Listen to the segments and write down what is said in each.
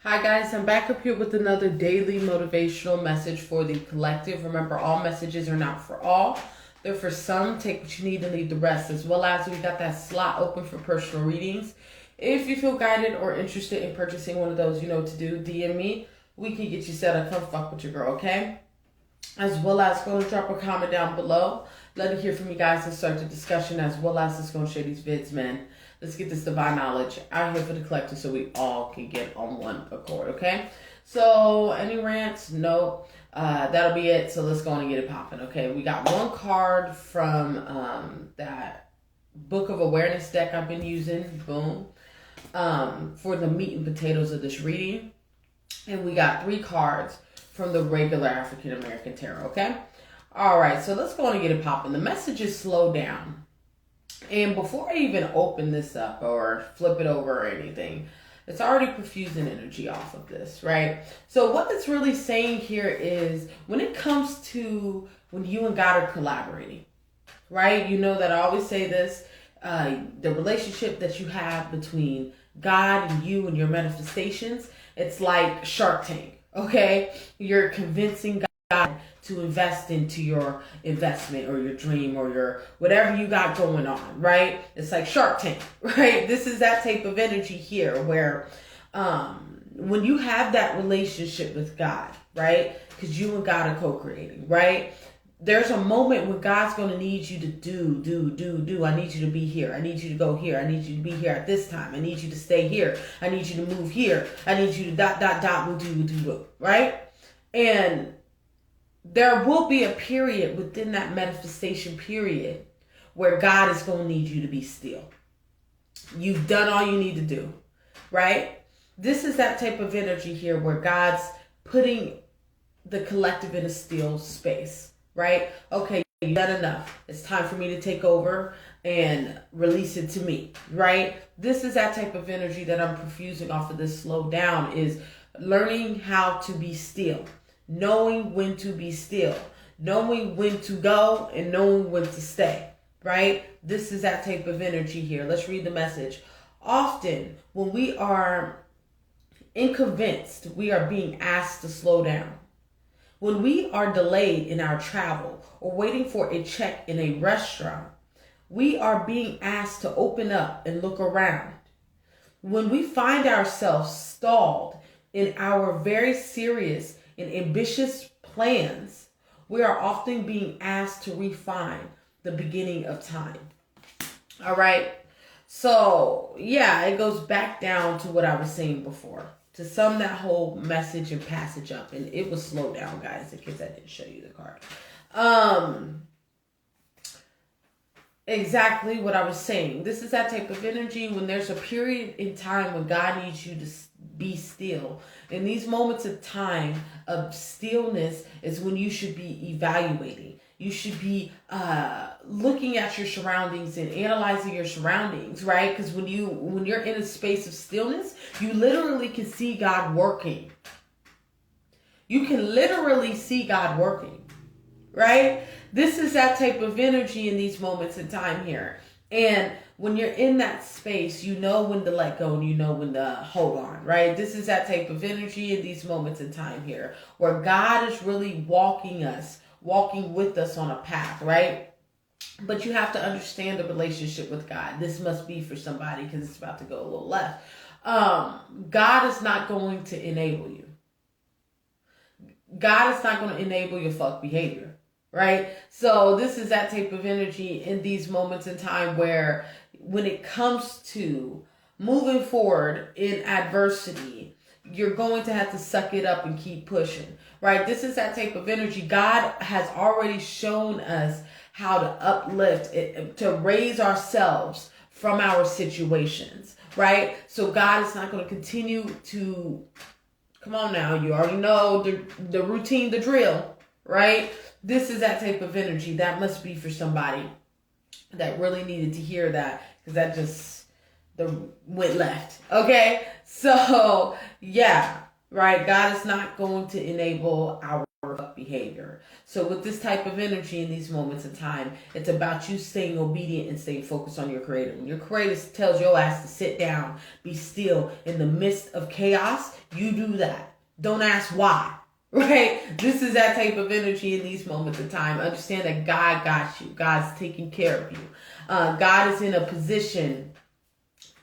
Hi guys, I'm back up here with another daily motivational message for the collective. Remember, all messages are not for all. They're for some. Take what you need and leave the rest. As well as we got that slot open for personal readings. If you feel guided or interested in purchasing one of those, you know what to do. DM me. We can get you set up. Come fuck with your girl, okay? As well as go and drop a comment down below. Let me hear from you guys and start the discussion. As well as let's go and share these vids, man. Let's get this divine knowledge out here for the collective so we all can get on one accord, okay? So, any rants? No. That'll be it. So, let's go on and get it popping, okay? We got one card from that Book of Awareness deck I've been using. Boom. For the meat and potatoes of this reading. And we got 3 cards from the regular African American Tarot, okay? All right, so let's go on and get it popping. The message is slow down. And before I even open this up or flip it over or anything, it's already perfusing energy off of this, right? So what it's really saying here is when it comes to when you and God are collaborating, right? You know that I always say this, the relationship that you have between God and you and your manifestations, it's like Shark Tank, okay? You're convincing God to invest into your investment or your dream or your whatever you got going on, right? It's like Shark Tank, right? This is that type of energy here where when you have that relationship with God, right? Because you and God are co-creating, right? There's a moment when God's going to need you to do. I need you to be here. I need you to go here. I need you to be here at this time. I need you to stay here. I need you to move here. I need you to ... will do, right? And there will be a period within that manifestation period where God is going to need you to be still. You've done all you need to do, right? This is that type of energy here where God's putting the collective in a still space, right? Okay, you've done enough. It's time for me to take over and release it to me, right? This is that type of energy that I'm perfusing off of this slow down, is learning how to be still. Knowing when to be still, knowing when to go, and knowing when to stay, right? This is that type of energy here. Let's read the message. Often, when we are inconvinced, we are being asked to slow down. When we are delayed in our travel or waiting for a check in a restaurant, we are being asked to open up and look around. When we find ourselves stalled in our very serious and ambitious plans, we are often being asked to refine the beginning of time. All right. So yeah, it goes back down to what I was saying before. To sum that whole message and passage up, and it was slow down, guys, in case I didn't show you the card. Exactly what I was saying. This is that type of energy when there's a period in time when God needs you to be still. In these moments of time of stillness is when you should be evaluating. You should be looking at your surroundings and analyzing your surroundings, right? Because when you're in a space of stillness, you literally can see God working. You can literally see God working, right? This is that type of energy in these moments in time here. And when you're in that space, you know when to let go and you know when to hold on, right? This is that type of energy in these moments in time here where God is really walking with us on a path, right? But you have to understand the relationship with God. This must be for somebody because it's about to go a little left. God is not going to enable you. God is not going to enable your fuck behavior. Right? So this is that type of energy in these moments in time where when it comes to moving forward in adversity, you're going to have to suck it up and keep pushing, right? This is that type of energy. God has already shown us how to uplift it, to raise ourselves from our situations, right? So God is not going to continue to, come on now, you already know the routine, the drill, right? This is that type of energy. That must be for somebody that really needed to hear that, because that just went left. Okay? So, yeah, right? God is not going to enable our behavior. So with this type of energy in these moments of time, it's about you staying obedient and staying focused on your creator. When your creator tells your ass to sit down, be still in the midst of chaos, You do that. Don't ask why. Right? This is that type of energy in these moments of time. Understand that God got you. God's taking care of you. God is in a position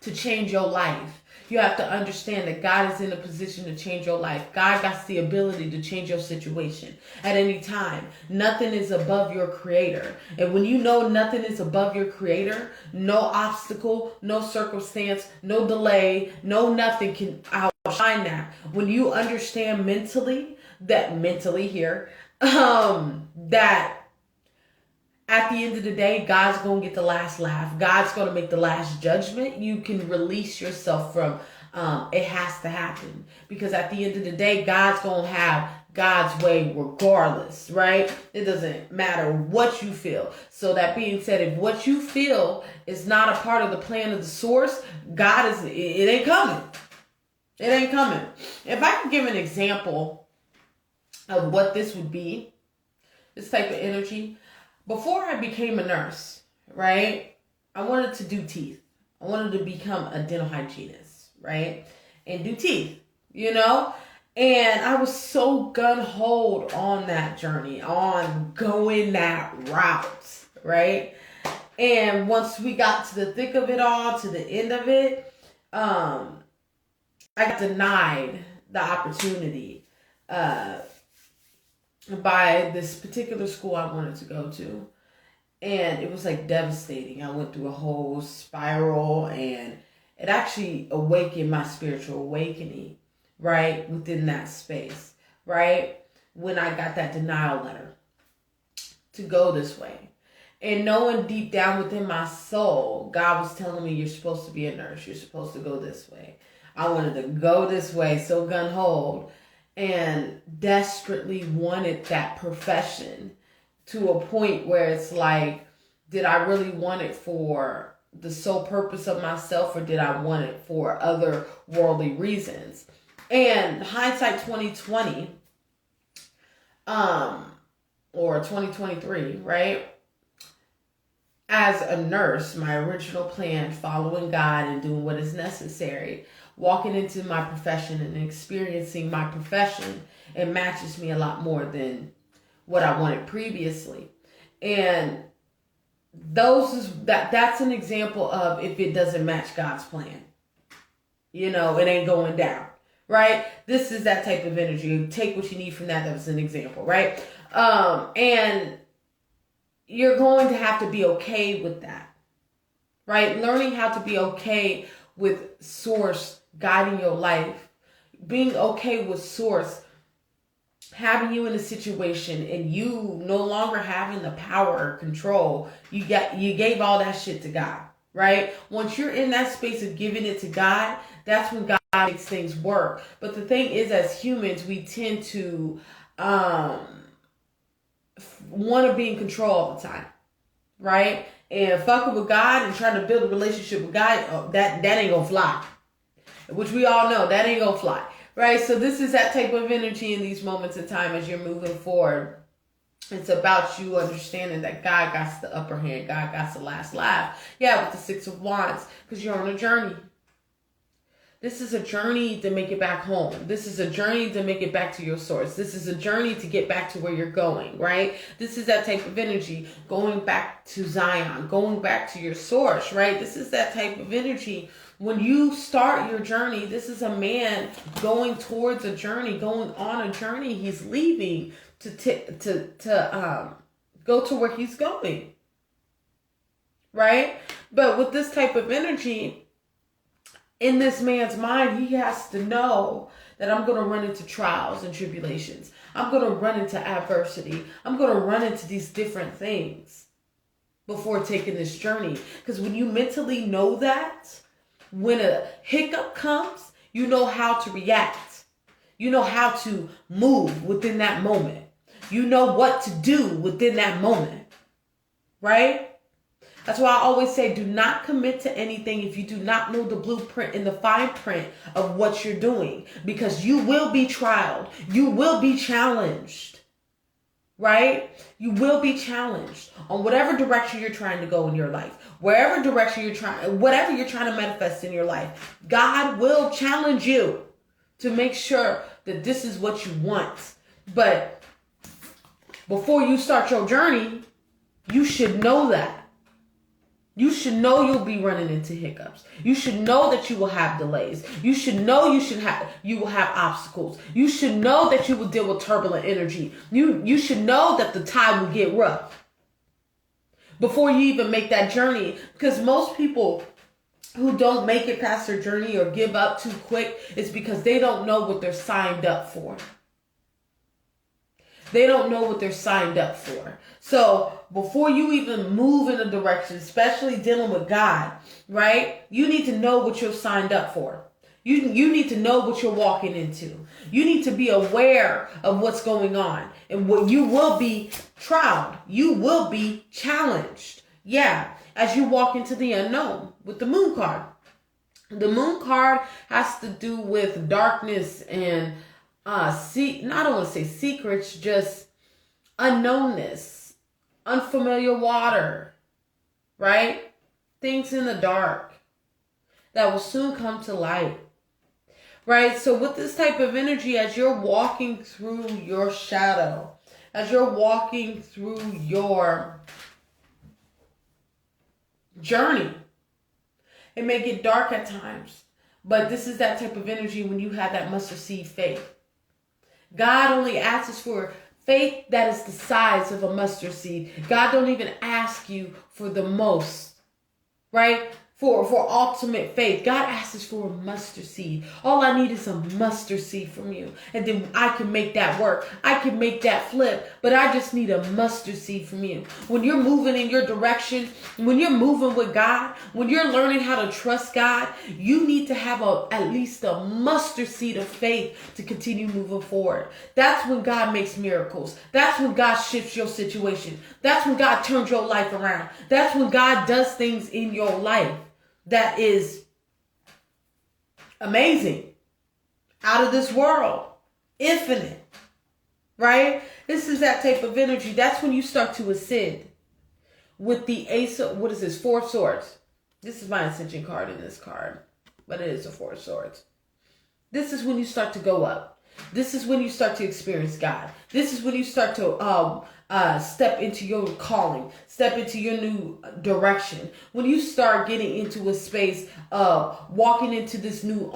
to change your life. You have to understand that God is in a position to change your life. God got the ability to change your situation at any time. Nothing is above your creator. And when you know nothing is above your creator, no obstacle, no circumstance, no delay, no nothing can outshine that. When you understand mentally, that at the end of the day, God's going to get the last laugh. God's going to make the last judgment. You can release yourself from it has to happen. Because at the end of the day, God's going to have God's way regardless, right? It doesn't matter what you feel. So that being said, if what you feel is not a part of the plan of the source, it ain't coming. It ain't coming. If I could give an example of what this would be, this type of energy. Before I became a nurse, right, I wanted to do teeth. I wanted to become a dental hygienist, right, and do teeth, And I was so gun-ho on that journey, on going that route, right? And once we got to the thick of it all, to the end of it, I got denied the opportunity by this particular school I wanted to go to. And it was like devastating. I went through a whole spiral, and it actually awakened my spiritual awakening, right? Within that space, right? When I got that denial letter to go this way. And knowing deep down within my soul, God was telling me, you're supposed to be a nurse. You're supposed to go this way. I wanted to go this way, so gun-ho, and desperately wanted that profession to a point where it's like, did I really want it for the sole purpose of myself, or did I want it for other worldly reasons? And hindsight 2020, or 2023, right? As a nurse, my original plan, following God and doing what is necessary, walking into my profession and experiencing my profession, it matches me a lot more than what I wanted previously. And that's an example of if it doesn't match God's plan. It ain't going down, right? This is that type of energy. Take what you need from that. That was an example, right? And you're going to have to be okay with that, right? Learning how to be okay with source guiding your life, being okay with source having you in a situation and you no longer having the power or control. You gave all that shit to God, right? Once you're in that space of giving it to God, that's when God makes things work. But the thing is, as humans, we tend to want to be in control all the time, right? And fucking with God and trying to build a relationship with God, that ain't gonna fly. Which we all know, that ain't gonna fly, right? So this is that type of energy in these moments in time as you're moving forward. It's about you understanding that God got the upper hand. God got the last laugh. Yeah, with the Six of Wands, because you're on a journey. This is a journey to make it back home. This is a journey to make it back to your source. This is a journey to get back to where you're going, right? This is that type of energy, going back to Zion, going back to your source, right? This is that type of energy. When you start your journey, this is a man going towards a journey, going on a journey. He's leaving to go to where he's going, right? But with this type of energy, in this man's mind, he has to know that I'm going to run into trials and tribulations. I'm going to run into adversity. I'm going to run into these different things before taking this journey. Because when you mentally know that, when a hiccup comes, you know how to react. You know how to move within that moment. You know what to do within that moment, right? That's why I always say, do not commit to anything if you do not know the blueprint and the fine print of what you're doing, because you will be trialed. You will be challenged, right? You will be challenged on whatever direction you're trying to go in your life, whatever you're trying to manifest in your life. God will challenge you. to make sure that this is what you want. But before you start your journey, you should know that. You should know you'll be running into hiccups. You should know that you will have delays. You should know you will have obstacles. You should know that you will deal with turbulent energy. You should know that the tide will get rough before you even make that journey. Because most people who don't make it past their journey or give up too quick is because they don't know what they're signed up for. They don't know what they're signed up for. So before you even move in a direction, especially dealing with God, right? You need to know what you're signed up for. You need to know what you're walking into. You need to be aware of what's going on. And what you will be trialed. You will be challenged. Yeah, as you walk into the unknown with the moon card. The moon card has to do with darkness and not I want to say secrets, just unknownness, unfamiliar water, right? Things in the dark that will soon come to light, right? So with this type of energy, as you're walking through your shadow, as you're walking through your journey, it may get dark at times, but this is that type of energy when you have that mustard seed faith. God only asks for faith that is the size of a mustard seed. God don't even ask you for the most, right? For ultimate faith. God asks for a mustard seed. All I need is a mustard seed from you. And then I can make that work. I can make that flip. But I just need a mustard seed from you. When you're moving in your direction, when you're moving with God, when you're learning how to trust God, you need to have at least a mustard seed of faith to continue moving forward. That's when God makes miracles. That's when God shifts your situation. That's when God turns your life around. That's when God does things in your life that is amazing, out of this world, infinite, right? This is that type of energy. That's when you start to ascend with the ace of, what is this, Four of Swords. This is my ascension card in this card, but it is a Four of Swords. This is when you start to go up. This is when you start to experience God. This is when you start to step into your calling, step into your new direction. When you start getting into a space of walking into this new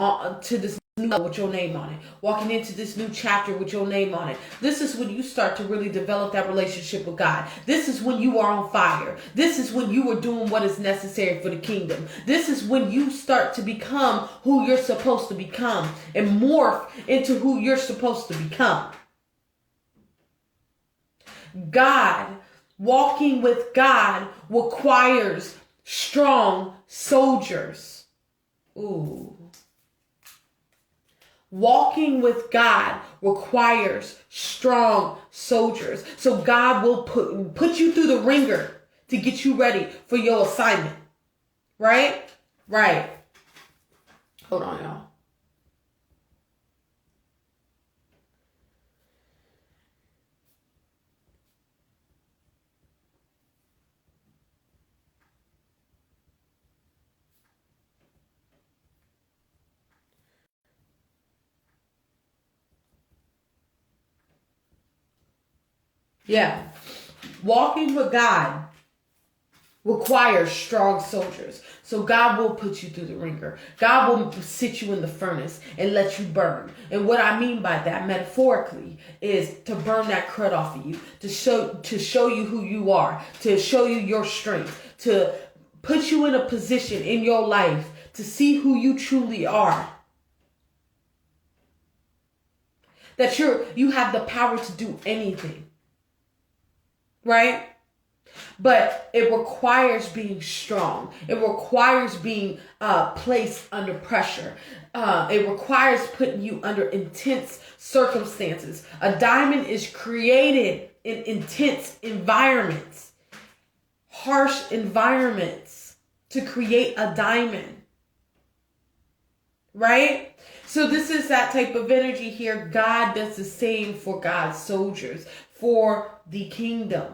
with your name on it, walking into this new chapter with your name on it. This is when you start to really develop that relationship with God. This is when you are on fire. This is when you are doing what is necessary for the kingdom. This is when you start to become who you're supposed to become and morph into who you're supposed to become. God, walking with God requires strong soldiers. Ooh. Walking with God requires strong soldiers. So God will put you through the ringer to get you ready for your assignment. Right? Right. Hold on, y'all. Yeah. Walking with God requires strong soldiers. So God will put you through the ringer. God will sit you in the furnace and let you burn. And what I mean by that metaphorically is to burn that crud off of you, to show you who you are, to show you your strength, to put you in a position in your life to see who you truly are. That you have the power to do anything. Right? But it requires being strong. It requires being placed under pressure. It requires putting you under intense circumstances. A diamond is created in intense environments, harsh environments to create a diamond. Right? So this is that type of energy here. God does the same for God's soldiers, for the kingdom.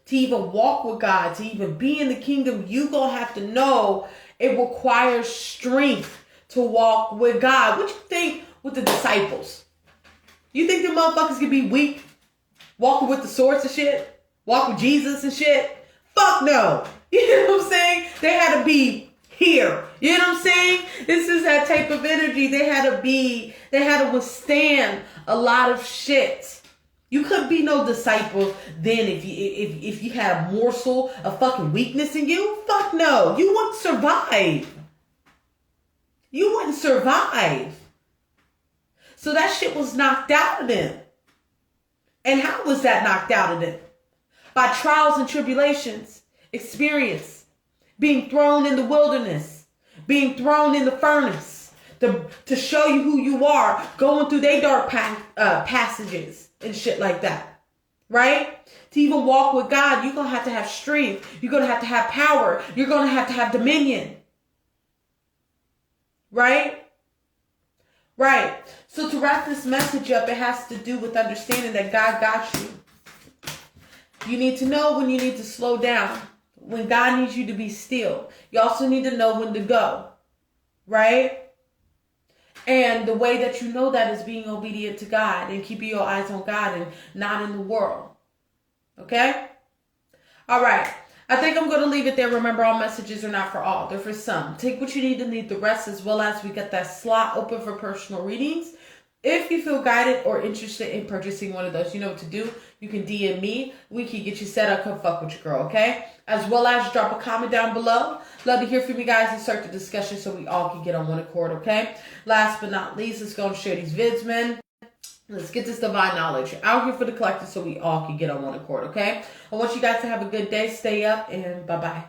To even walk with God, to even be in the kingdom, you gonna have to know it requires strength to walk with God. What you think with the disciples? You think the motherfuckers can be weak? Walking with the swords and shit? Walk with Jesus and shit? Fuck no. You know what I'm saying? They had to be here. You know what I'm saying? This is that type of energy. They had to withstand a lot of shit. You couldn't be no disciple then if you had a morsel of fucking weakness in you. Fuck no. You wouldn't survive. You wouldn't survive. So that shit was knocked out of them. And how was that knocked out of them? By trials and tribulations, experience, being thrown in the wilderness, being thrown in the furnace, to show you who you are, going through their dark passages and shit like that, right? To even walk with God, you're going to have strength. You're going to have power. You're going to have dominion, right? Right. So to wrap this message up, it has to do with understanding that God got you. You need to know when you need to slow down, when God needs you to be still. You also need to know when to go, right? And the way that you know that is being obedient to God and keeping your eyes on God and not in the world. Okay? All right. I think I'm going to leave it there. Remember, all messages are not for all. They're for some. Take what you need and leave the rest, as well as we got that slot open for personal readings. If you feel guided or interested in purchasing one of those, you know what to do. You can DM me. We can get you set up. Come fuck with your girl, okay? As well as drop a comment down below. Love to hear from you guys and start the discussion so we all can get on one accord, okay? Last but not least, let's go and share these vids, man. Let's get this divine knowledge out here for the collective so we all can get on one accord, okay? I want you guys to have a good day. Stay up and bye-bye.